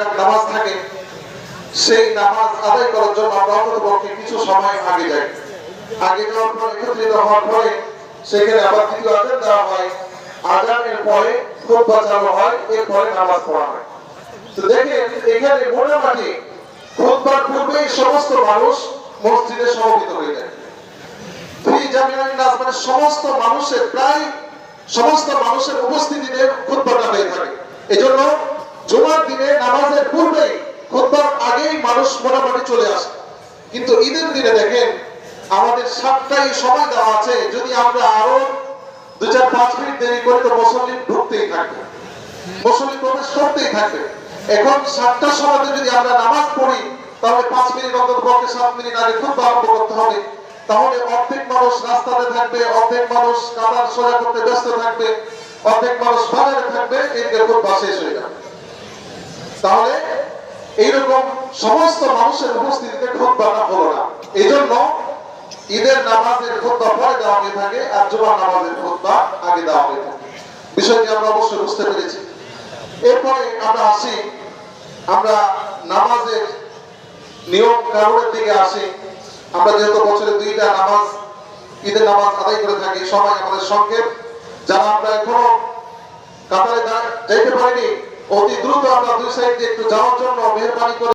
রাকাত নামাজ থাকে, সেই নামাজ আদায় করার জন্য আমরা অন্ততপক্ষে কিছু সময় আগে যাই। আগে যাওয়ার পর একত্রিত হওয়ার পরে সেখানে আবার দ্বিতীয় আজান দেওয়া হয়, আজানের পরে খুতবা চালু হয়, এরপরে নামাজ পড়া হয়। তো দেখেন এখানে মোটামুটি খুতবার পূর্বেই সমস্ত মানুষ মসজিদে সমবেত হয়ে যায়। ফি জামিআন নাস মানে সমস্ত মানুষের প্রায় সমস্ত মানুষের উপস্থিতিতে খুতবাটা হয়ে থাকে। এজন্য জুমার দিনে নামাজের পূর্বেই খুতবার আগেই মানুষ মোটামুটি চলে আসে। কিন্তু ঈদের দিনে দেখেন আমাদের 7টায় সময় দেওয়া আছে, যদি আমরা আরো 2-4-5 মিনিট দেরি করি তো মুসল্লি ঢুকতেই থাকবে, মুসল্লি প্রবেশ করতেই থাকবে। এখন 7টার সময়তে যদি আমরা নামাজ পড়ি তাহলে 5 মিনিট অন্তত পক্ষে 7 মিনিট আগে খুতবা আরম্ভ করতে হবে। তাহলে অর্ধেক মানুষ রাস্তাতে থাকবে, অর্ধেক মানুষ কাতার সোজা করতে ব্যস্ত থাকবে, অর্ধেক মানুষ বাজারে থাকবে, এদিকে খুতবা শেষ হয়ে যাবে। তাহলে এইরকম সমস্ত মানুষের উপস্থিতিতে খুতবাটা হলো না। এইজন্য ঈদের নামাজের খুতবা পরে দেওয়া হয়ে থাকে আর জুমার নামাজের খুতবা আগে দেওয়া হয়ে থাকে। বিষয়টি আমরা অবশ্যই বুঝতে পেরেছি। এরপরে আমরা আসি, আমরা নামাজের নিয়ম কানুনের দিকে আসি। আমরা যেহেতু বছরে 2টা নামাজ ঈদের নামাজ আদায় করে থাকি, সময় আমাদের সংক্ষেপ। যারা আমরা এখনো কাতারে যাইতে পারিনি অতি দ্রুত আমরা 2 সাইড দিয়ে একটু যাওয়ার জন্য মেহরবানি করে